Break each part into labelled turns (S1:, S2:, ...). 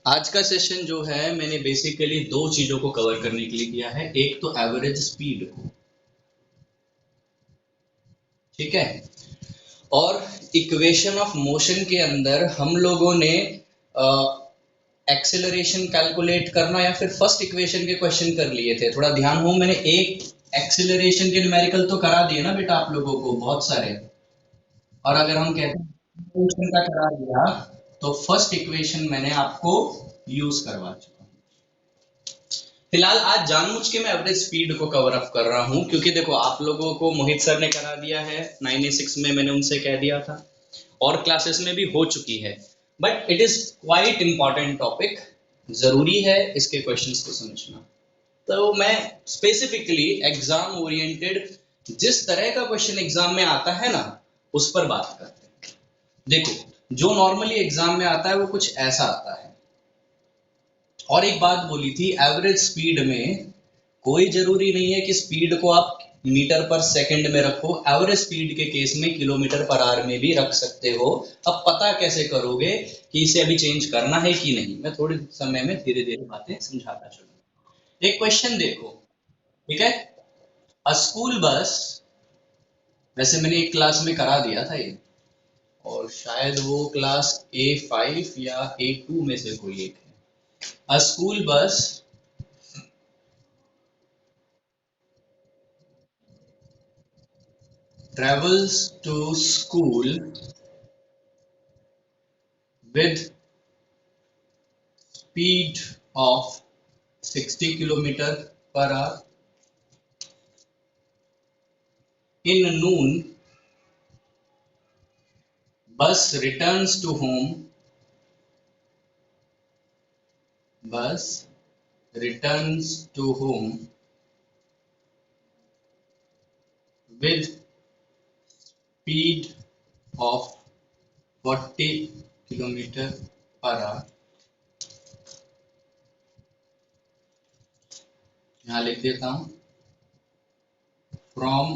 S1: आज का सेशन जो है मैंने बेसिकली दो चीजों को कवर करने के लिए किया है। एक तो एवरेज स्पीड को, ठीक है, और इक्वेशन ऑफ मोशन के अंदर हम लोगों ने एक्सेलरेशन कैलकुलेट करना या फिर फर्स्ट इक्वेशन के क्वेश्चन कर लिए थे। थोड़ा ध्यान हो, मैंने एक एक्सेलरेशन के न्यूमेरिकल तो करा दिए ना बेटा आप लोगों को बहुत सारे। और अगर हम कहते हैं इक्वेशन का करा दिया तो फर्स्ट इक्वेशन मैंने आपको यूज करवा चुका। फिलहाल आज जानबूझ के मैं एवरेज स्पीड को कवर अप कर रहा हूं क्योंकि देखो आप लोगों को मोहित सर ने करा दिया है 9A6 में, मैंने उनसे कह दिया था और क्लासेस में भी हो चुकी है, but it is quite important topic. जरूरी है इसके क्वेश्चंस को समझना। तो मैं स्पेसिफिकली एग्जाम ओरिएंटेड जिस तरह का क्वेश्चन एग्जाम में आता है ना उस पर बात करते हैं। देखो जो नॉर्मली एग्जाम में आता है वो कुछ ऐसा आता है। और एक बात बोली थी, एवरेज स्पीड में कोई जरूरी नहीं है कि स्पीड को आप मीटर पर सेकंड में रखो, एवरेज स्पीड के केस में किलोमीटर पर आवर में भी रख सकते हो। अब पता कैसे करोगे कि इसे अभी चेंज करना है कि नहीं, मैं थोड़े समय में धीरे धीरे बातें समझाता चलूंगा। एक क्वेश्चन देखो, ठीक है। अ स्कूल बस, वैसे मैंने एक क्लास में करा दिया था ये, और शायद वो क्लास A5 या A2 में से कोई एक है। अ school bus travels to school with speed of 60 kilometer per hour. In noon, bus returns to home. Bus returns to home with speed of 40 kilometer per hour. यहाँ लिख देता हूँ, फ्रॉम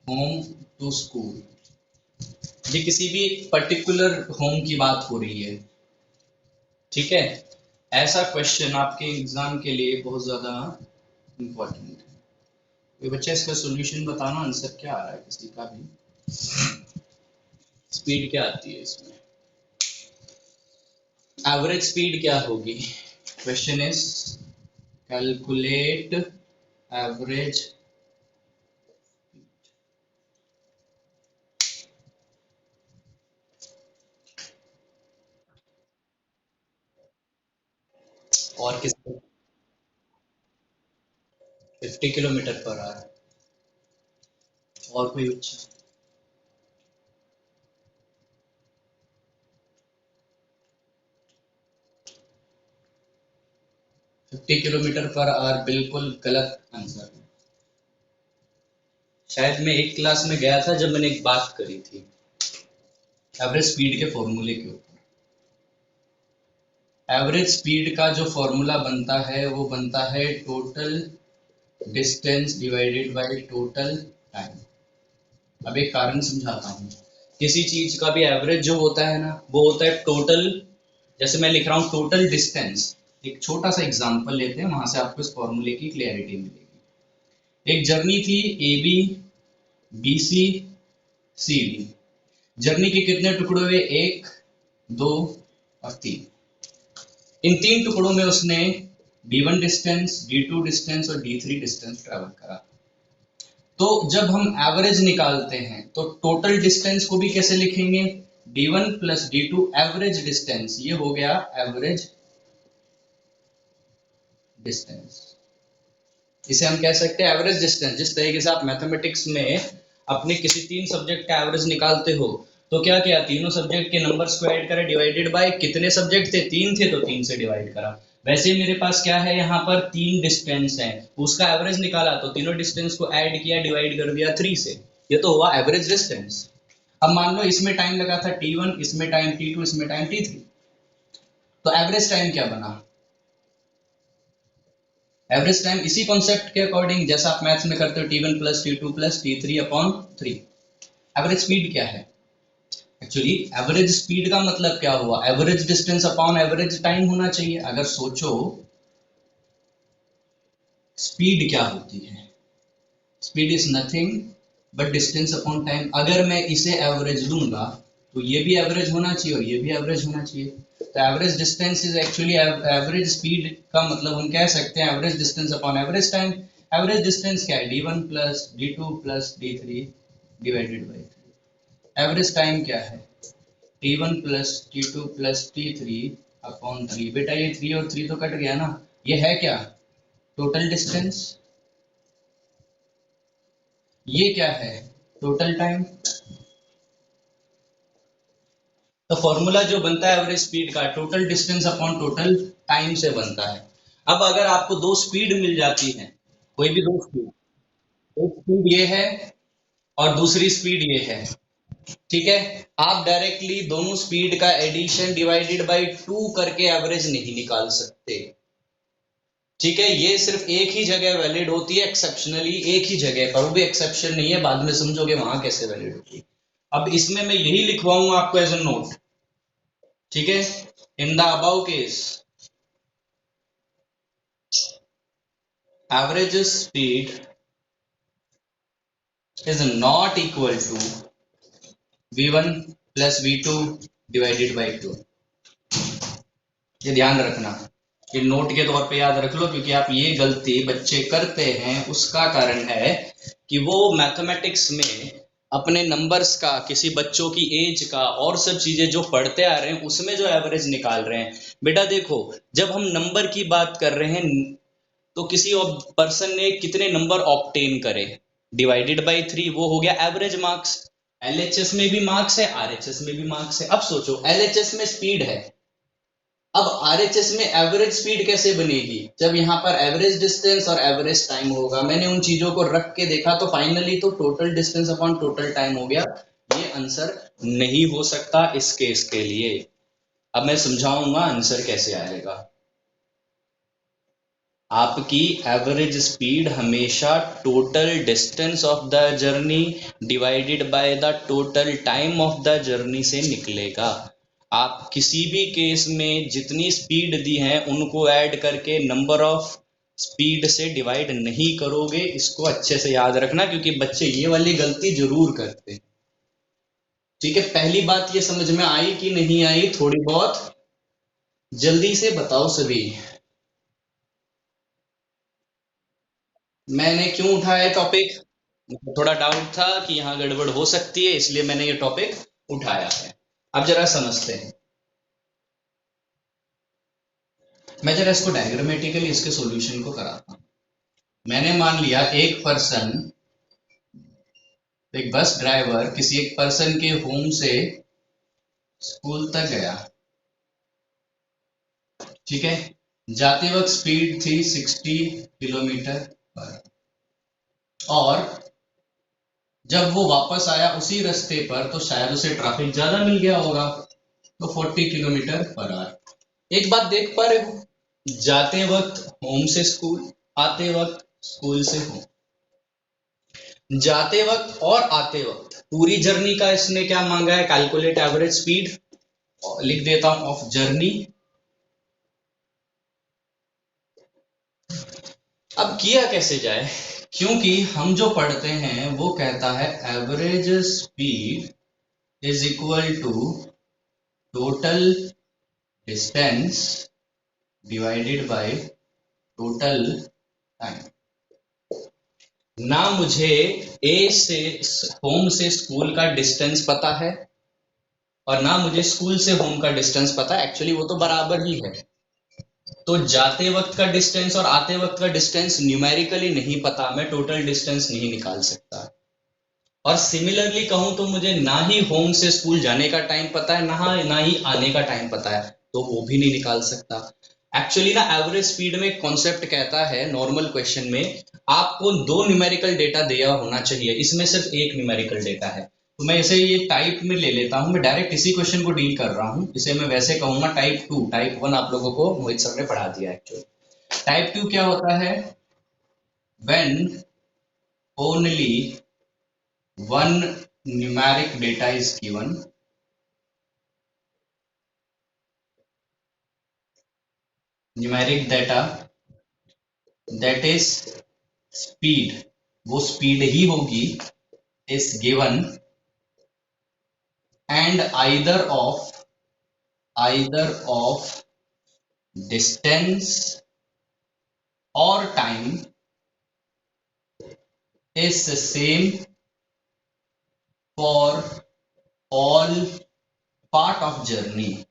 S1: होम टू स्कूल। ये किसी भी एक particular home की बात हो रही है, ठीक है। ऐसा क्वेश्चन आपके एग्जाम के लिए बहुत ज्यादा इम्पोर्टेंट है। ये बच्चा इसका सॉल्यूशन बताना, आंसर क्या आ रहा है किसी का भी, स्पीड क्या आती है इसमें, एवरेज स्पीड क्या होगी। Question is calculate average. और किस 50 किलोमीटर पर आवर। और कोई बच्चा? फिफ्टी किलोमीटर पर आवर बिल्कुल गलत आंसर है। शायद मैं एक क्लास में गया था जब मैंने एक बात करी थी एवरेज स्पीड के फॉर्मूले के ऊपर। एवरेज स्पीड का जो फॉर्मूला बनता है वो बनता है total distance divided by total time. अब एक कारण समझाता हूँ। किसी चीज का भी एवरेज जो होता है ना वो होता है टोटल, जैसे मैं लिख रहा हूँ टोटल डिस्टेंस। एक छोटा सा एग्जांपल लेते हैं, वहां से आपको इस फॉर्मूले की क्लैरिटी मिलेगी। एक जर्नी थी AB BC CD। जर्नी के कितने टुकड़े हुए, 1 2 और 3। इन 3 टुकड़ों में उसने D1 डिस्टेंस, D2 डिस्टेंस और D3 डिस्टेंस ट्रेवल करा। तो जब हम एवरेज निकालते हैं तो टोटल डिस्टेंस को भी कैसे लिखेंगे, D1 plus D2 average distance, ये हो गया एवरेज डिस्टेंस। इसे हम कह सकते हैं एवरेज डिस्टेंस। जिस तरीके से आप मैथमेटिक्स में अपने किसी 3 सब्जेक्ट का एवरेज निकालते हो तो क्या किया, तीनों सब्जेक्ट के नंबर्स को ऐड करा, डिवाइडेड बाय कितने सब्जेक्ट थे, 3 थे तो 3 से डिवाइड करा। वैसे ही मेरे पास क्या है, यहाँ पर 3 डिस्टेंस है, उसका एवरेज निकाला तो तीनों डिस्टेंस को ऐड किया, डिवाइड कर दिया 3 से। ये तो हुआ एवरेज डिस्टेंस। अब मान लो इसमें टाइम लगा था T1, इसमें टाइम T2, इसमें टाइम T3, तो एवरेज टाइम क्या बना, एवरेज टाइम इसी कॉन्सेप्ट के अकॉर्डिंग जैसा आप मैथ्स में करते हो T1 plus T2 plus T3 upon 3। Average speed क्या है, एक्चुअली एवरेज स्पीड का मतलब क्या हुआ, average distance upon average time होना चाहिए। अगर सोचो स्पीड क्या होती है, speed is nothing but distance upon time. अगर मैं इसे एवरेज लूंगा तो ये भी एवरेज होना चाहिए और ये भी एवरेज होना चाहिए। तो average distance is actually average speed का मतलब हम कह सकते हैं average distance upon average time. Average distance क्या है, d1 plus d2 plus d3 divided by 3। Average time क्या है, t1 plus t2 plus t3 upon 3। बेटा ये 3 और 3 तो कट गया ना, ये है क्या, टोटल डिस्टेंस। ये क्या है, टोटल टाइम। तो फॉर्मूला जो बनता है एवरेज स्पीड का, total distance upon total time से बनता है। अब अगर आपको दो स्पीड मिल जाती है, कोई भी दो स्पीड, एक स्पीड ये है और दूसरी स्पीड ये है, ठीक है, आप डायरेक्टली दोनों स्पीड का एडिशन डिवाइडेड बाय 2 करके एवरेज नहीं निकाल सकते। ठीक है, ये सिर्फ एक ही जगह वैलिड होती है, एक्सेप्शनली एक ही जगह पर, वो भी एक्सेप्शन नहीं है, बाद में समझोगे वहां कैसे वैलिड होती है। अब इसमें मैं यही लिखवाऊंगा आपको एज ए नोट, ठीक है। In the above case average speed is not equal to v1 plus v2 divided by 2। ये ध्यान रखना, ये नोट के तौर पे याद रख लो, क्योंकि आप ये गलती बच्चे करते हैं, उसका कारण है कि वो मैथमेटिक्स में अपने नंबर्स का, किसी बच्चों की एज का और सब चीजें जो पढ़ते आ रहे हैं उसमें जो एवरेज निकाल रहे हैं। बेटा देखो, जब हम नंबर की बात कर रहे हैं तो किसी पर्सन ने कितने नंबर ऑब्टेन करे, डिवाइडेड बाय 3, वो हो गया एवरेज मार्क्स। एलएचएस में भी मार्क्स है, आरएचएस में भी मार्क्स है। अब सोचो एलएचएस में स्पीड है, अब आरएचएस में एवरेज स्पीड कैसे बनेगी, जब यहाँ पर एवरेज डिस्टेंस और एवरेज टाइम होगा। मैंने उन चीजों को रख के देखा तो फाइनली तो total distance upon total time हो गया। ये आंसर नहीं हो सकता इस केस के लिए। अब मैं समझाऊंगा आंसर कैसे आएगा। आपकी एवरेज स्पीड हमेशा total distance of the journey divided by the total time of the journey से निकलेगा। आप किसी भी केस में जितनी स्पीड दी है उनको ऐड करके नंबर ऑफ स्पीड से डिवाइड नहीं करोगे, इसको अच्छे से याद रखना, क्योंकि बच्चे ये वाली गलती जरूर करते हैं। ठीक है, पहली बात ये समझ में आई कि नहीं आई, थोड़ी बहुत जल्दी से बताओ सभी। मैंने क्यों उठाया टॉपिक, मुझे थोड़ा डाउट था कि यहाँ गड़बड़ हो सकती है, इसलिए मैंने ये टॉपिक उठाया है। अब जरा समझते हैं, मैं जरा इसको डायग्रामेटिकली इसके सॉल्यूशन को कराता हूँ। मैंने मान लिया एक पर्सन, एक बस ड्राइवर किसी एक पर्सन के होम से स्कूल तक गया, ठीक है। जाते वक्त स्पीड थी 60 किलोमीटर पर, और जब वो वापस आया उसी रास्ते पर तो शायद उसे ट्रैफिक ज्यादा मिल गया होगा, तो 40 किलोमीटर पर आवर। एक बात देख पा रहे हो, जाते वक्त होम से स्कूल, आते वक्त स्कूल से होम, जाते वक्त और आते वक्त पूरी जर्नी का इसने क्या मांगा है, कैलकुलेट एवरेज स्पीड। लिख देता हूं ऑफ जर्नी। अब किया कैसे जाए, क्योंकि हम जो पढ़ते हैं वो कहता है average speed is equal to total distance divided by total time. ना मुझे ए से होम से स्कूल का डिस्टेंस पता है और ना मुझे स्कूल से होम का डिस्टेंस पता है, एक्चुअली वो तो बराबर ही है। तो जाते वक्त का डिस्टेंस और आते वक्त का डिस्टेंस न्यूमेरिकली नहीं पता, मैं टोटल डिस्टेंस नहीं निकाल सकता। और सिमिलरली कहूं तो मुझे ना ही होम से स्कूल जाने का टाइम पता है, ना ही आने का टाइम पता है, तो वो भी नहीं निकाल सकता। एक्चुअली ना एवरेज स्पीड में कॉन्सेप्ट कहता है नॉर्मल क्वेश्चन में आपको दो न्यूमेरिकल डेटा दिया होना चाहिए, इसमें सिर्फ एक न्यूमेरिकल डेटा है। तो मैं इसे ये टाइप में ले लेता हूं, मैं डायरेक्ट इसी क्वेश्चन को डील कर रहा हूं, इसे मैं वैसे कहूंगा टाइप 2। टाइप 1 आप लोगों को मोहित सर ने पढ़ा दिया एक्चुअली। टाइप 2 क्या होता है, when only one numeric data is given numeric data that is speed, वो स्पीड ही होगी is given and either of distance और time is the same for all part of journey।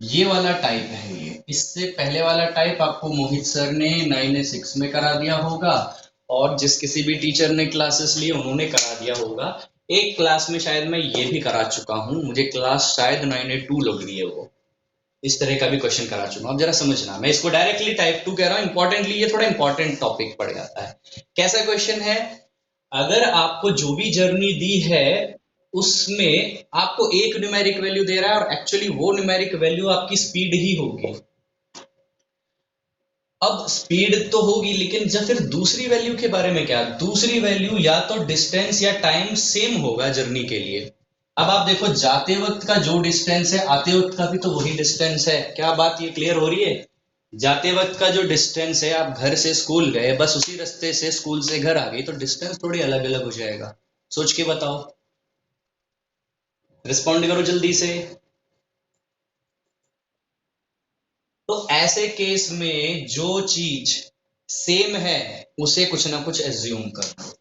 S1: ये वाला टाइप है ये। इससे पहले वाला टाइप आपको मोहित सर ने 9 में करा दिया होगा, और जिस किसी भी टीचर ने क्लासेस लिए उन्होंने करा दिया होगा। एक क्लास में शायद मैं ये भी करा चुका हूँ, मुझे क्लास शायद 9A2 लग रही है वो। इस तरह का भी क्वेश्चन करा चुका हूँ। अब जरा समझना, मैं इसको डायरेक्टली टाइप 2 कह रहा हूँ, इंपॉर्टेंटली ये थोड़ा इंपॉर्टेंट टॉपिक पड़ जाता है। कैसा क्वेश्चन है, अगर आपको जो भी जर्नी दी है उसमें आपको एक न्यूमेरिक वैल्यू दे रहा है और एक्चुअली वो न्यूमेरिक वैल्यू आपकी स्पीड ही होगी। अब स्पीड तो होगी, लेकिन जब फिर दूसरी वैल्यू के बारे में क्या, दूसरी वैल्यू या तो डिस्टेंस या टाइम सेम होगा जर्नी के लिए। अब आप देखो, जाते वक्त का जो डिस्टेंस है आते वक्त का भी तो वही डिस्टेंस है। क्या बात ये क्लियर हो रही है? जाते वक्त का जो डिस्टेंस है, आप घर से स्कूल गए, बस उसी रास्ते से स्कूल से घर आ गई, तो डिस्टेंस थोड़ी अलग अलग हो जाएगा। सोच के बताओ, रिस्पॉन्ड करो जल्दी से। तो ऐसे केस में जो चीज सेम है उसे कुछ ना कुछ एज्यूम करना,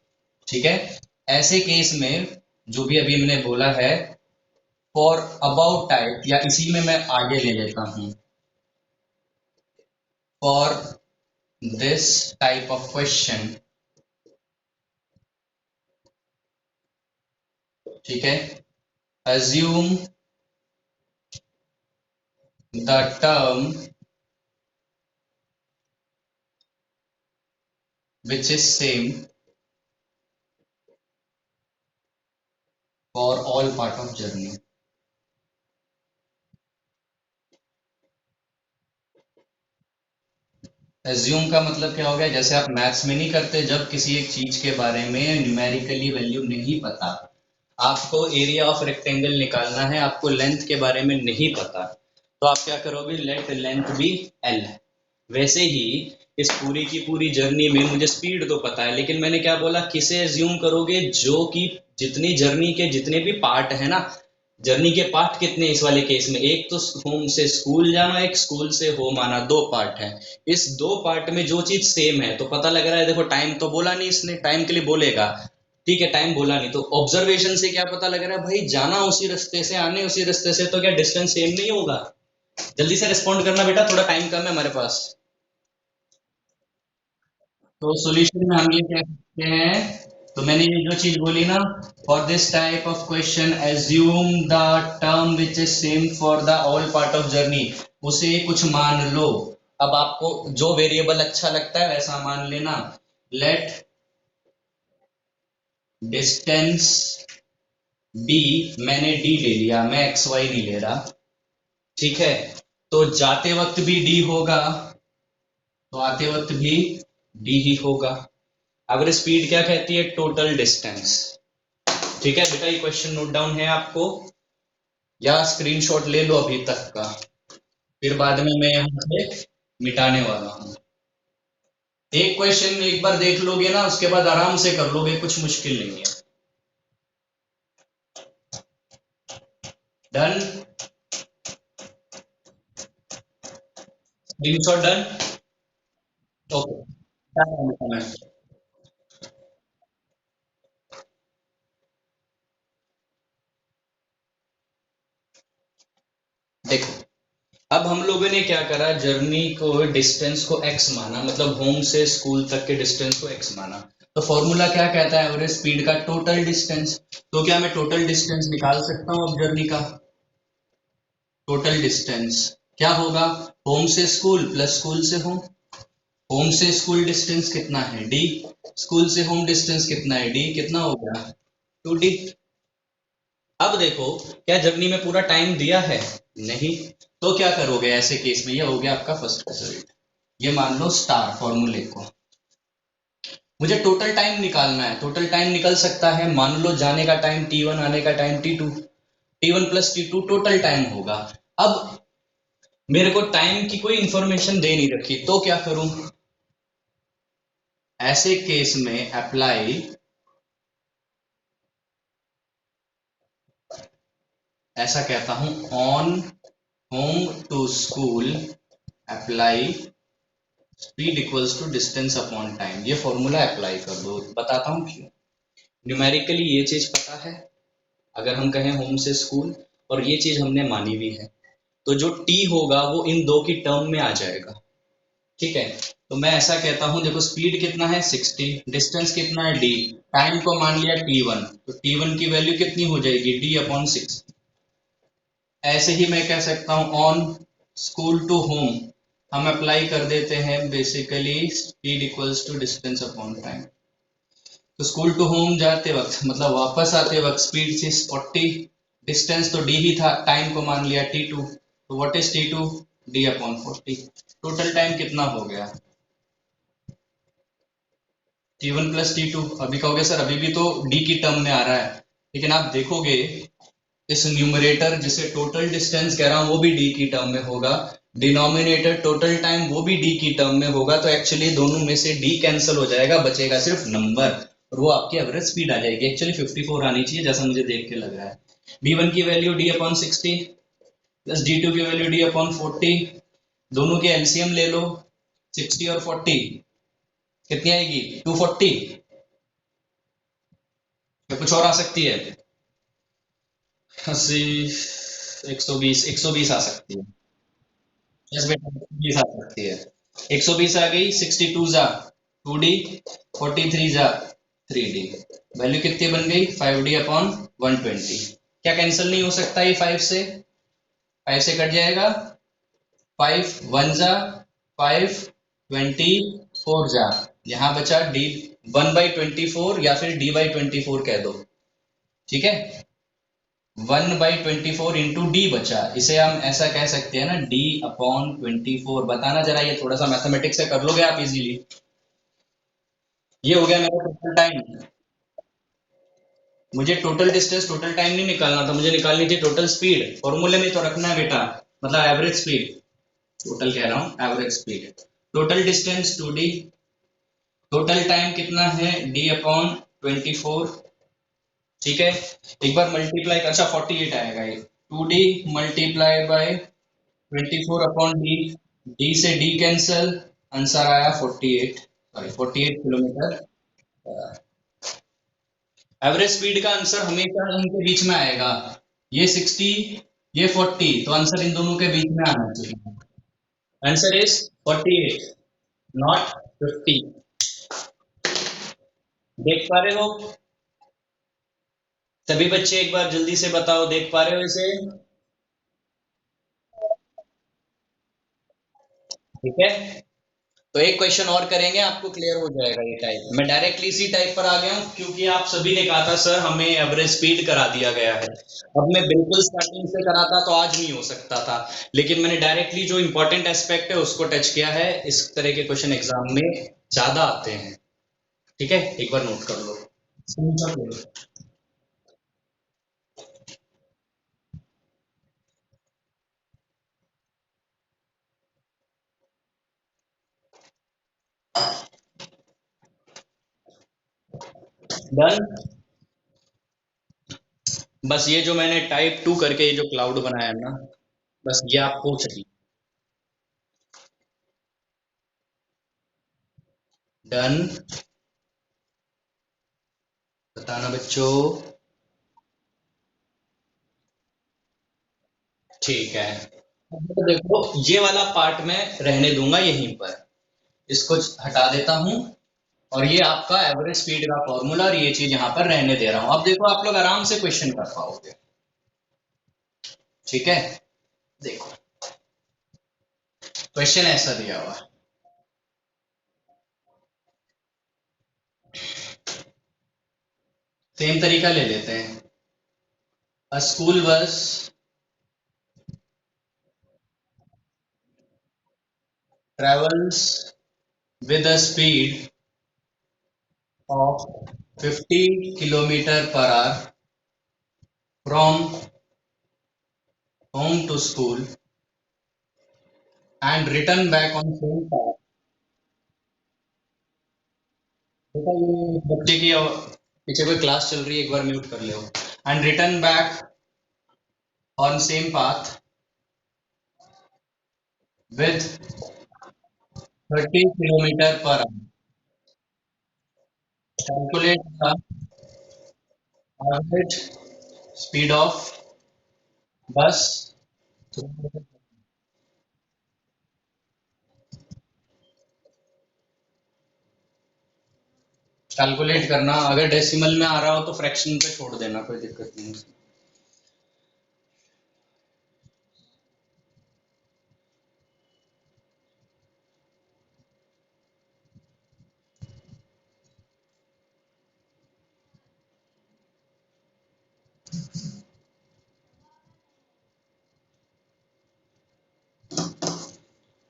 S1: ठीक है। ऐसे केस में जो भी अभी मैंने बोला है फॉर अबाउट टाइप, या इसी में मैं आगे ले लेता हूं, for this type of question, ठीक है, assume the term which is same for all part of journey। assume का मतलब क्या हो गया, जैसे आप मैथ्स में नहीं करते, जब किसी एक चीज के बारे में न्यूमेरिकली वैल्यू नहीं पता, आपको एरिया ऑफ रेक्टेंगल निकालना है, आपको लेंथ के बारे में नहीं पता, तो आप क्या करोगे, लेट लेंथ बी एल। वैसे ही इस पूरी की पूरी जर्नी में मुझे स्पीड तो पता है, लेकिन मैंने क्या बोला, किसे एज्यूम करोगे, जो कि जितनी जर्नी के जितने भी पार्ट है ना, जर्नी के पार्ट कितने इस वाले केस में, एक तो होम से स्कूल जाना, एक स्कूल से होम आना, दो पार्ट है। इस दो पार्ट में जो चीज सेम है, तो पता लग रहा है, देखो टाइम तो बोला नहीं इसने, टाइम के लिए बोलेगा, ठीक है, टाइम बोला नहीं, तो ऑब्जर्वेशन से क्या पता लग रहा है, भाई जाना उसी रास्ते से, आने उसी रास्ते से, तो क्या डिस्टेंस सेम नहीं होगा? जल्दी से रिस्पॉन्ड करना बेटा, थोड़ा टाइम कम है हमारे पास। तो सॉल्यूशन में हम ये क्या करते हैं, तो मैंने ये जो चीज बोली ना, for this type of question assume the term which is same for the all part of journey, उसे कुछ मान लो। अब आपको जो वेरिएबल अच्छा लगता है वैसा मान लेना। लेट डिस्टेंस बी, मैंने डी ले लिया, मैं एक्स वाई नहीं ले रहा, ठीक है। तो जाते वक्त भी डी होगा, तो आते वक्त भी डी ही होगा। अगर स्पीड क्या कहती है, टोटल डिस्टेंस, ठीक है बेटा, ये क्वेश्चन नोट डाउन है आपको, या स्क्रीनशॉट ले लो अभी तक का, फिर बाद में मैं यहाँ से मिटाने वाला हूँ। एक क्वेश्चन एक बार देख लोगे ना, उसके बाद आराम से कर लोगे, कुछ मुश्किल नहीं है। Done, screenshot done, okay. देखो, अब हम लोगों ने क्या करा, जर्नी को डिस्टेंस को x माना, मतलब होम से स्कूल तक के डिस्टेंस को x माना। तो फॉर्मूला क्या कहता है, एवरेज स्पीड का टोटल डिस्टेंस। तो क्या मैं टोटल डिस्टेंस निकाल सकता हूँ अब जर्नी का? टोटल डिस्टेंस क्या होगा, होम से स्कूल प्लस स्कूल से होम। होम से स्कूल डिस्टेंस कितना है, डी। स्कूल से होम डिस्टेंस कितना है, डी। कितना हो गया, 2d। अब देखो, क्या जर्नी में पूरा टाइम दिया है? नहीं। तो क्या करोगे ऐसे केस में, ये हो गया आपका फर्स्ट रिजल्ट। ये मान लो स्टार फॉर्मूले को, मुझे टोटल टाइम निकालना है। टोटल टाइम निकल सकता है, मान लो जाने का टाइम t1, आने का time t2। T1 plus T2 total time होगा। अब मेरे को टाइम की कोई इंफॉर्मेशन दे नहीं रखी, तो क्या करूं? ऐसे केस में अप्लाई, ऐसा कहता हूं, on home to school apply speed equals to distance upon time. ये फॉर्मूला अप्लाई कर दो। बताता हूं क्यों। न्यूमेरिकली ये चीज पता है, अगर हम कहें होम से स्कूल, और ये चीज हमने मानी भी है, तो जो टी होगा वो इन दो की टर्म में आ जाएगा। ठीक है, तो मैं ऐसा कहता हूं, देखो स्पीड कितना है 60, डिस्टेंस कितना है d, टाइम को मान लिया t1, तो t1 की वैल्यू कितनी हो जाएगी d अपॉन 6। ऐसे ही मैं कह सकता हूं ऑन स्कूल टू होम हम अप्लाई कर देते हैं basically speed equals to distance upon time. तो स्कूल टू होम जाते वक्त मतलब वापस आते वक्त स्पीड थी 40, डिस्टेंस तो d ही था, टाइम को मान लिया t2, तो what is t2, d upon 40। Total time कितना हो गया T1 प्लस T2। अभी कहोगे सर अभी भी तो d की टर्म में आ रहा है, लेकिन आप देखोगे इस न्यूमरेटर जिसे टोटल डिस्टेंस कह रहा हूं वो भी d की टर्म में होगा, डिनोमिनेटर टोटल टाइम वो भी d की टर्म में होगा, तो एक्चुअली दोनों में से d कैंसिल हो जाएगा, बचेगा सिर्फ नंबर, और वो आपकी एवरेज स्पीड आ जाएगी। एक्चुअली 54 आनी चाहिए जैसा मुझे देख के लग रहा है। d1 की value d upon 60 plus d2 की वैल्यू d अपॉन 40, दोनों के एलसीएम ले लो, 60 और 40 कितनी आएगी 240, या कुछ और आ सकती है? 80, 120, 120 आ सकती है। यस बेटा 120 आ सकती है। 120 आ गई, 62 जा 2d, 43 जा 3d, वैल्यू कितनी बन गई 5d अपॉन 120। क्या कैंसिल नहीं हो सकता ये 5 से? 5 से कट जाएगा, 5 1 जा 5, 24 जा, यहाँ बचा d 1/24 या फिर d/24 कह दो। ठीक है, 1/24 इंटू डी बचा, इसे हम ऐसा कह सकते हैं ना d अपॉन 24। बताना जरा, ये थोड़ा सा मैथमेटिक्स से कर लोगे आप इजीली। ये हो गया मेरा टोटल टाइम। मुझे टोटल डिस्टेंस टोटल टाइम नहीं निकालना था, मुझे निकालनी थी टोटल स्पीड। फॉर्मूले में तो रखना है बेटा, मतलब एवरेज स्पीड, टोटल कह रहा हूँ average speed. Total distance 2d, total time कितना है d अपॉन 24। ठीक है, एक बार मल्टीप्लाई, अच्छा 48 आएगा ये, 2d multiply by 24 upon D, D से डी कैंसल, आंसर आया 48, सॉरी 48 किलोमीटर। एवरेज स्पीड का आंसर हमेशा इनके बीच में आएगा, ये 60 ये 40, तो आंसर इन दोनों के बीच में आना चाहिए। Answer is 48 not 50। देख पा रहे हो सभी बच्चे? एक बार जल्दी से बताओ, देख पा रहे हो इसे? ठीक है, तो एक क्वेश्चन और करेंगे, आपको क्लियर हो जाएगा ये टाइप। मैं डायरेक्टली इसी टाइप पर आ गया हूँ क्योंकि आप सभी ने कहा था सर हमें एवरेज स्पीड करा दिया गया है। अब मैं बिल्कुल स्टार्टिंग से कराता तो आज नहीं हो सकता था, लेकिन मैंने डायरेक्टली जो इंपॉर्टेंट एस्पेक्ट है उसको टच किया है। इस तरह के क्वेश्चन एग्जाम में ज्यादा आते हैं। ठीक है, एक बार नोट कर लो। डन। बस ये जो मैंने टाइप 2 करके ये जो क्लाउड बनाया है ना, बस ये आपको चाहिए। डन, बताना बच्चों। ठीक है, तो देखो ये वाला पार्ट मैं रहने दूंगा यहीं पर, इसको हटा देता हूं, और ये आपका एवरेज स्पीड का फॉर्मूला और ये चीज यहां पर रहने दे रहा हूं। अब देखो आप लोग आराम से क्वेश्चन कर पाओगे। ठीक है, देखो क्वेश्चन ऐसा दिया हुआ है, सेम तरीका ले लेते हैं। अ school bus travels with a speed of 50 kilometer per hour from home to school and return back on same path. बेटा ये बच्चे की पीछे कोई क्लास चल रही है, एक बार म्यूट कर लो. And return back on same path with 30 kilometre per hour. Calculate the average speed of bus. Calculate करना, अगर डेसिमल में आ रहा हो तो फ्रैक्शन पे छोड़ देना, कोई दिक्कत नहीं है.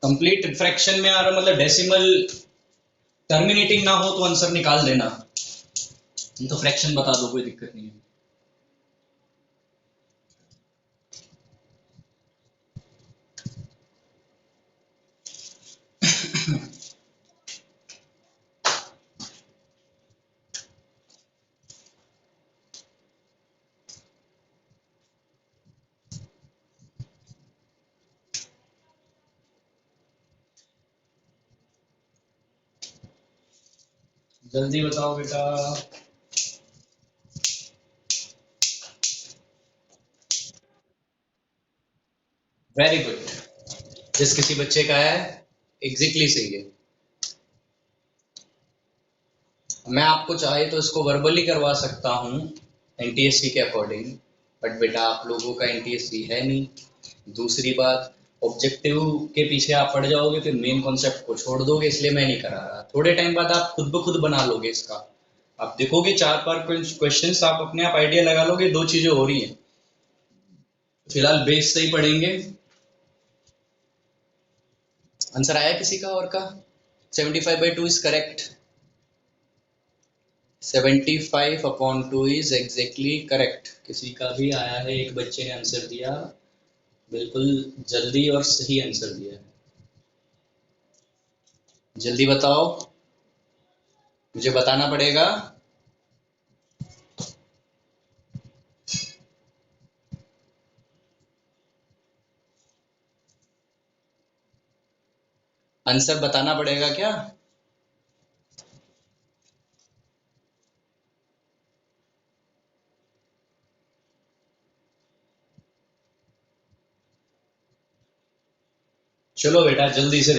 S1: कंप्लीट फ्रैक्शन में आ रहा मतलब डेसिमल टर्मिनेटिंग ना हो तो आंसर निकाल देना, नहीं तो फ्रैक्शन बता दो, कोई दिक्कत नहीं है. जल्दी बताओ बेटा. Very good. जिस किसी बच्चे का है एग्जैक्टली सही है. मैं आपको चाहे तो इसको वर्बली करवा सकता हूँ एनटीएससी के अकॉर्डिंग, बट बेटा आप लोगों का एनटीएससी है नहीं. दूसरी बात, ऑब्जेक्टिव के पीछे आप पड़ जाओगे फिर मेन कॉन्सेप्ट को छोड़ दोगे, इसलिए मैं नहीं करा रहा. थोड़े टाइम बाद आप खुद ब खुद बना लोगे इसका. आप देखोगे 4-5 क्वेश्चंस आप अपने आप आइडिया लगा लोगे, दो चीजें हो रही हैं. फिलहाल बेस से ही पढ़ेंगे. आंसर आया किसी का और का? 75/2 is correct. 75/2 is exactly correct. किसी का भी आया है, एक बच्चे ने आंसर दिया, बिल्कुल जल्दी और सही आंसर दिया है. जल्दी बताओ, मुझे बताना पड़ेगा. आंसर बताना पड़ेगा क्या? चलो बेटा जल्दी से.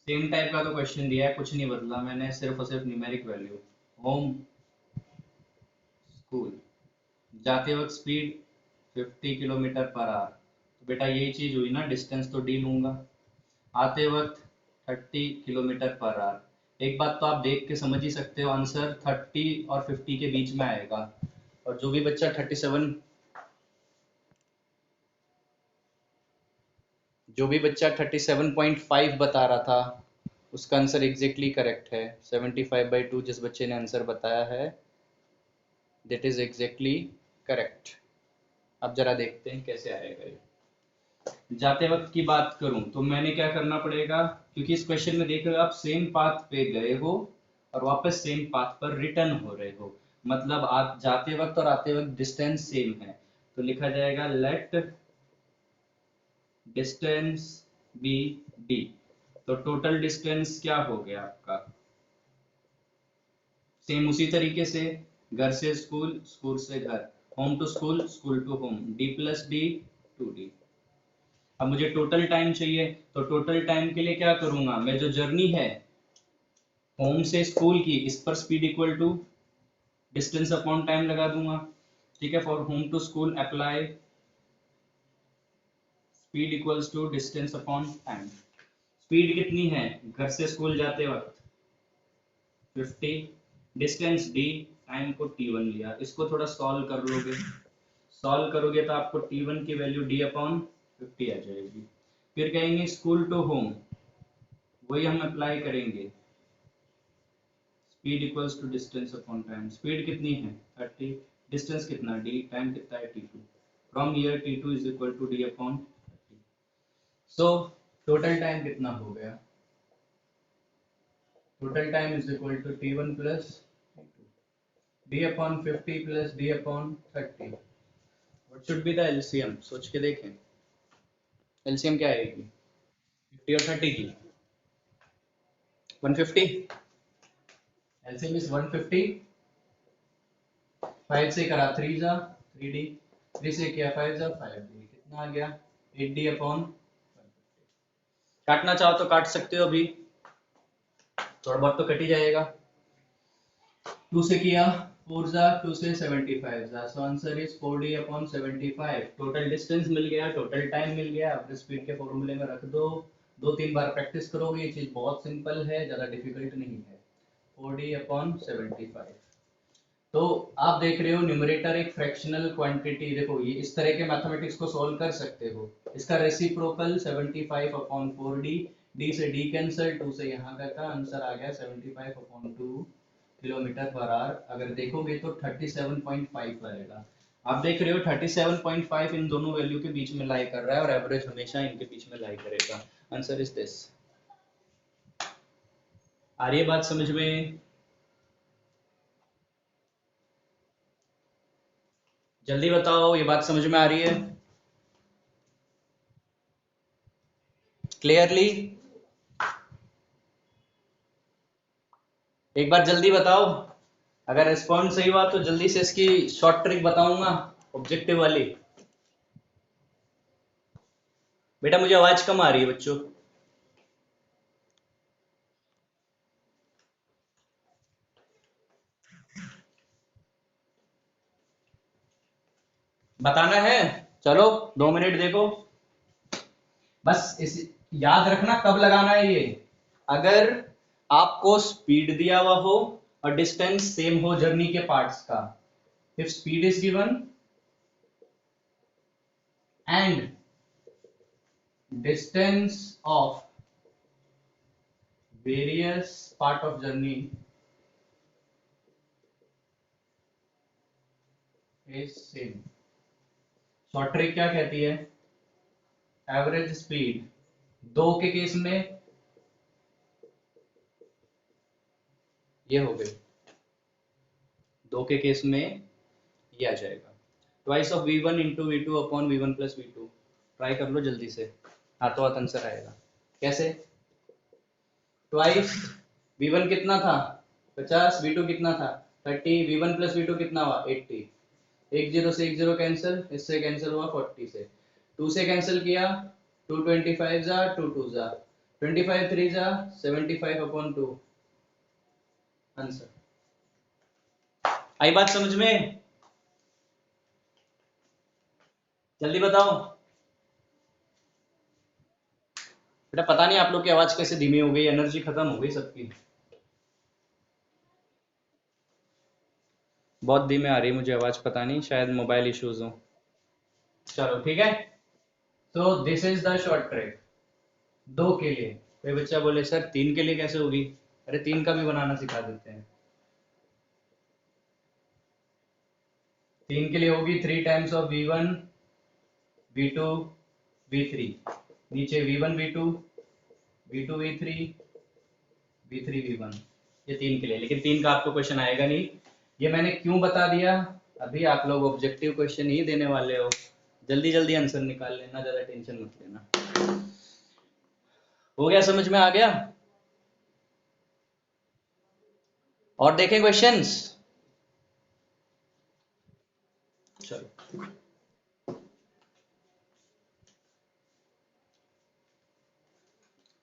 S1: सेम टाइप का तो क्वेश्चन दिया है, कुछ नहीं बदला मैंने, सिर्फ और सिर्फ न्यूमेरिक वैल्यू. होम स्कूल, जाते वक्त स्पीड 50 किलोमीटर पर आवर. तो बेटा यही चीज हुई ना, डिस्टेंस तो डी लूंगा. आते वक्त 30 किलोमीटर पर आवर. एक बात तो आप देख के समझ ही सकते हो, आंसर 30 और 50 के बीच में आएगा. और जो भी बच्चा 37, जो भी बच्चा 37.5 बता रहा था उसका आंसर एग्जैक्टली करेक्ट है. 75/2 जिस बच्चे ने आंसर बताया है दैट इज एग्जैक्टली करेक्ट. अब जरा देखते हैं कैसे आएगा ये. जाते वक्त की बात करूं तो मैंने क्या करना पड़ेगा, क्योंकि इस क्वेश्चन में देख रहे हो आप सेम पाथ पे गए हो और वापस सेम पाथ पर रिटर्न हो रहे हो, मतलब आप जाते वक्त और आते वक्त डिस्टेंस सेम है. तो लिखा जाएगा लेट डिस्टेंस बी डी. तो टोटल डिस्टेंस क्या हो गया आपका, सेम उसी तरीके से, घर से स्कूल, स्कूल से घर, home to school, school to home, D plus D two D. अब मुझे टोटल टाइम चाहिए, तो टोटल टाइम के लिए क्या करूंगा मैं, जो जर्नी है होम से स्कूल की, इस पर speed equal to distance upon time लगा दूंगा. ठीक है, for home to school apply speed equals to distance upon time. Speed कितनी है घर से स्कूल जाते वक्त 50, डिस्टेंस डी, टाइम को t1 लिया. इसको थोड़ा सॉल्व कर लोगे, सॉल्व करोगे तो आपको t1 की वैल्यू d अपॉन 50 आ जाएगी. फिर कहेंगे स्कूल टू होम, वही हम अप्लाई करेंगे, speed equals to distance upon time. Speed कितनी है 30, डिस्टेंस कितना d, टाइम कितना है t2. From here t2 is equal to d upon. So total time कितना हो गया? Total time is equal to t1 plus d upon 50 plus d upon 30। What should be the LCM? सोच के देखें, LCM क्या आएगी 50 और 30 की? 150। LCM is 150। 5 से करा 3 जा 3d, 3 से किया 5 जा 5d, कितना आ गया 8d अपॉन। काटना चाहो तो काट सकते हो, अभी थोड़ा बहुत तो कट ही जाएगा। 2 से किया 4 जा 2 से 75 जा, so answer is 4d upon 75। Total distance मिल गया, टोटल टाइम मिल गया। एवरेज स्पीड के फॉर्मूले में रख दो, 2-3 बार प्रैक्टिस करोगे, ये चीज बहुत सिंपल है, ज्यादा डिफिकल्ट नहीं है। 4d upon 75। तो आप देख रहे हो न्यूमरेटर एक फ्रैक्शनल क्वांटिटी, देखो ये इस तरह के मैथमेटिक्स को सॉल्व कर सकते हो। इसका रेसिप्रोकल 75 अपॉन 4d, d से d कैंसिल, 2 से यहाँ का आंसर आ गया 75 अपॉन 2 किलोमीटर पर आवर। अगर देखोगे तो 37.5 आएगा। आप देख रहे हो 37.5 इन दोनों वैल्यू के बीच में लाई कर रहा है, और एवरेज हमेशा इनके बीच में लाई करेगा। Answer is this. आ रही है बात समझ में? जल्दी बताओ, ये बात समझ में आ रही है क्लियरली? एक बार जल्दी बताओ। अगर रिस्पॉन्स सही हुआ तो जल्दी से इसकी शॉर्ट ट्रिक बताऊंगा, ऑब्जेक्टिव वाली। बेटा मुझे आवाज कम आ रही है बच्चों। बताना है? चलो 2 मिनट देखो, बस इस याद रखना कब लगाना है ये। अगर आपको स्पीड दिया हुआ हो और डिस्टेंस सेम हो जर्नी के पार्ट्स का, if speed is given and distance of various part of journey is same। Short trick क्या कहती है? एवरेज स्पीड 2 के केस में ये हो गई, 2 के केस में ये आ जाएगा twice of v1 into v2 upon v1 plus v2। Try कर लो जल्दी से, हाथों हाथ आंसर आएगा। कैसे? ट्वाइस v1 कितना था 50, v2 कितना था 30, v1 प्लस v2 कितना हुआ 80। 10 से 10 कैंसिल, इससे कैंसिल हुआ 40 से, 2 से कैंसिल किया 225 जा 2 जा 25 3 जा 75 अपॉन 2। आंसर आई बात समझ में? जल्दी बताओ बेटा। पता नहीं आप लोग की आवाज कैसे धीमी हो गई, एनर्जी खत्म हो गई सबकी। बहुत धीमे आ रही है मुझे आवाज, पता नहीं शायद मोबाइल इश्यूज हो। चलो ठीक है, तो this is the short trick 2 के लिए। कोई बच्चा बोले सर 3 के लिए कैसे होगी? अरे 3 का भी बनाना सिखा देते हैं। 3 के लिए होगी 3 times of v1 v2 v3, नीचे v1 v2 v2 v3 v3 v1, ये 3 के लिए। लेकिन 3 का आपको क्वेश्चन आएगा नहीं, ये मैंने क्यों बता दिया। अभी आप लोग ऑब्जेक्टिव क्वेश्चन ही देने वाले हो, जल्दी जल्दी आंसर निकाल लेना, ज्यादा टेंशन मत लेना। हो गया, समझ में आ गया? और देखें क्वेश्चंस? चलो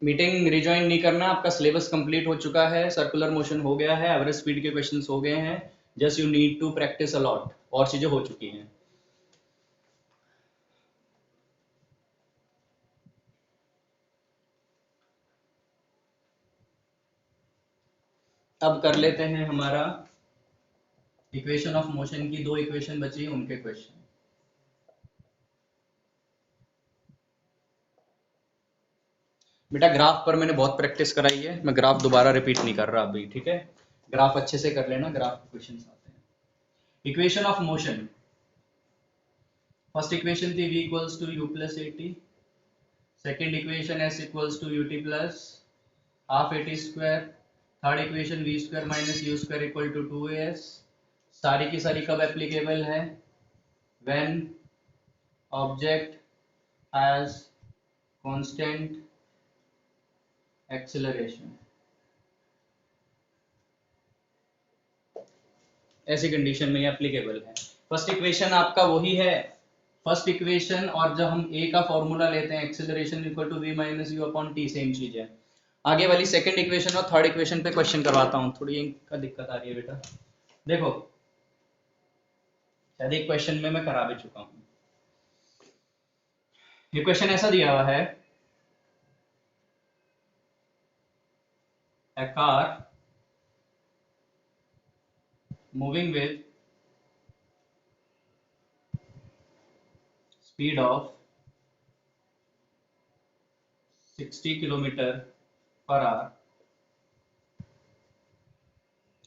S1: मीटिंग रिज्वाइन नहीं करना, आपका सिलेबस कंप्लीट हो चुका है, सर्कुलर मोशन हो गया है, एवरेज स्पीड के क्वेश्चंस हो गए हैं। Just you need to practice a lot, और चीजें हो चुकी हैं। अब कर लेते हैं हमारा इक्वेशन ऑफ मोशन की 2 इक्वेशन बची, उनके क्वेश्चन। बेटा ग्राफ पर मैंने बहुत प्रैक्टिस कराई है, मैं ग्राफ दोबारा रिपीट नहीं कर रहा अभी, ठीक है? ग्राफ अच्छे से कर लेना, ग्राफ क्वेश्चन आते हैं। Equation of motion, first equation थी v equals to u plus A T, second equation s equals to ut plus half A T square, third equation v square minus u square equal to 2as। सारी की सारी कब applicable है? When object has constant acceleration. ऐसी condition में applicable है। First equation आपका वही है, फर्स्ट इक्वेशन, और जब हम ए का फॉर्मूला लेते हैं acceleration equal to v minus u upon T, same चीज है। आगे वाली सेकंड इक्वेशन और थर्ड इक्वेशन पे क्वेश्चन करवाता हूँ, थोड़ी इनका दिक्कत आ रही है बेटा। देखो शायद एक क्वेश्चन में मैं करा भी चुका हूँ। ये क्वेश्चन ऐसा दिया हुआ है, a car moving with speed of 60 kilometer per hour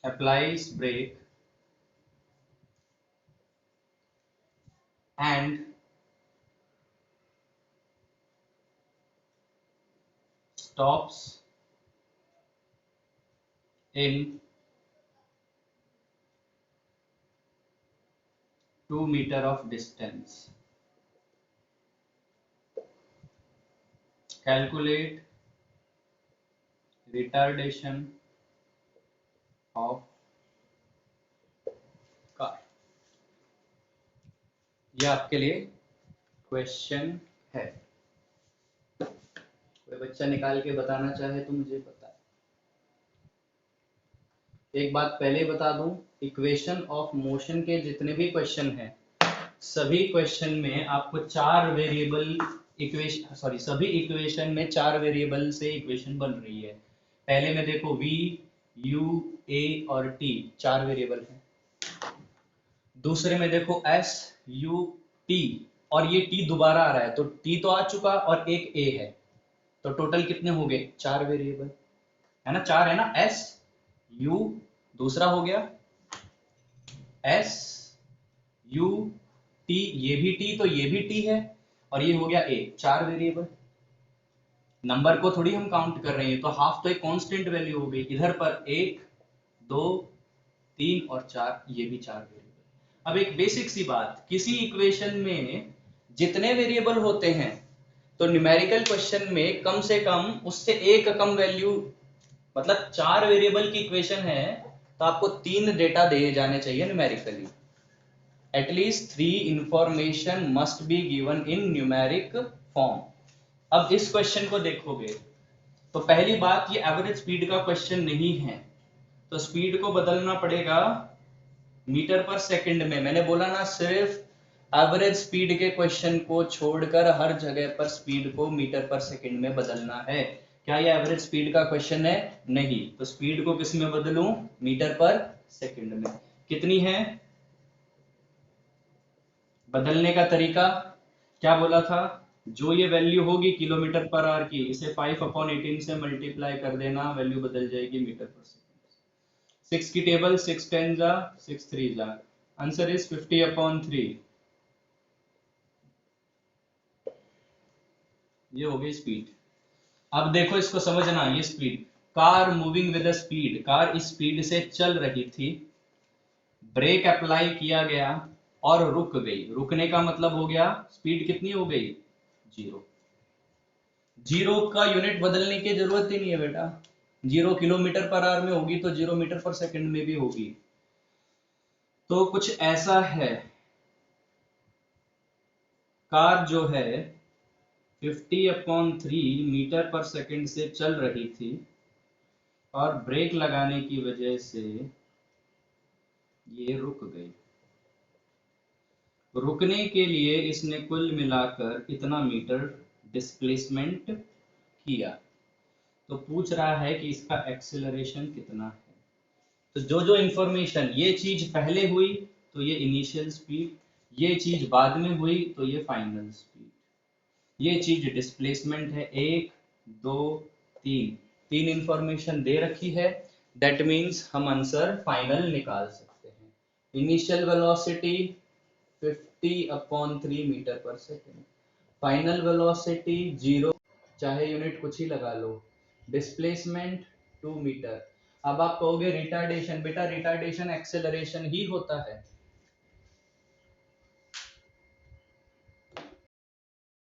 S1: applies brake and stops in 2 meter of distance. Calculate retardation of car। यह आपके लिए क्वेश्चन है, कोई बच्चा निकाल के बताना चाहे तो मुझे बताए। एक बात पहले बता दूं, इक्वेशन ऑफ मोशन के जितने भी क्वेश्चन हैं, सभी क्वेश्चन में आपको चार वेरिएबल इक्वेशन, सॉरी सभी इक्वेशन में चार वेरिएबल से इक्वेशन बन रही है। पहले में देखो v, u, a और t चार वेरिएबल हैं। दूसरे में देखो s, u, t, और ये t दोबारा आ रहा है, तो t तो आ चुका और एक a है, तो टोटल कितने हो गए? चार वेरिएबल है ना, चार है ना, s, u, दूसरा हो गया s, u, t, ये भी t तो ये भी t है, और ये हो गया a, चार वेरिएबल। नंबर को थोड़ी हम काउंट कर रहे हैं, तो हाफ तो एक कांस्टेंट वैल्यू हो गई, इधर पर 1, 2, 3 और 4, ये भी चार वेरिएबल। अब एक बेसिक सी बात, किसी इक्वेशन में जितने वेरिएबल होते हैं तो न्यूमेरिकल क्वेश्चन में कम से कम उससे एक कम वैल्यू, मतलब चार वेरिएबल की इक्वेशन है तो आपको 3 डेटा दिए जाने चाहिए numerically. At least 3 information must be given in numeric form. अब इस क्वेश्चन को देखोगे तो पहली बात, ये एवरेज स्पीड का क्वेश्चन नहीं है, तो स्पीड को बदलना पड़ेगा मीटर पर सेकंड में। मैंने बोला ना, सिर्फ एवरेज स्पीड के क्वेश्चन को छोड़कर हर जगह पर स्पीड को मीटर पर सेकंड में बदलना है। क्या ये एवरेज स्पीड का क्वेश्चन है? नहीं, तो स्पीड को किस में बदलूं? मीटर पर सेकंड में। कितनी है? बदलने का तरीका क्या बोला था? जो ये वैल्यू होगी किलोमीटर पर आवर की, इसे 5/18 से मल्टीप्लाई कर देना, वैल्यू बदल जाएगी मीटर पर सेकंड। 6 की टेबल, 6 10 जा, 6 3 जा, आंसर इज 50/3। ये हो गई स्पीड। अब देखो इसको समझना, ये speed, car moving with speed, car इस स्पीड से चल रही थी, ब्रेक अप्लाई किया गया और रुक गई। रुकने का मतलब हो गया स्पीड कितनी हो गई? 0। जीरो का यूनिट बदलने की जरूरत ही नहीं है बेटा, 0 किलोमीटर पर आवर में होगी तो 0 मीटर पर सेकंड में भी होगी। तो कुछ ऐसा है, कार जो है 50/3 मीटर पर सेकंड से चल रही थी और ब्रेक लगाने की वजह से ये रुक गई। रुकने के लिए इसने कुल मिलाकर इतना मीटर डिस्प्लेसमेंट किया, तो पूछ रहा है कि इसका एक्सेलरेशन कितना है। तो जो जो इंफॉर्मेशन, ये चीज पहले हुई तो ये इनिशियल स्पीड, ये चीज बाद में हुई तो ये फाइनल स्पीड, ये चीज डिस्प्लेसमेंट है। 1 2 3, 3 इंफॉर्मेशन दे रखी है, दैट मीन्स हम आंसर फाइनल निकाल सकते हैं। इनिशियल वेलोसिटी t/3 मीटर पर सेकेंड। फाइनल वेलोसिटी 0, चाहे यूनिट कुछ ही लगा लो। Displacement 2 metre. अब आप कहोगे रिटार्डेशन, बेटा रिटार्डेशन एक्सेलरेशन ही होता है।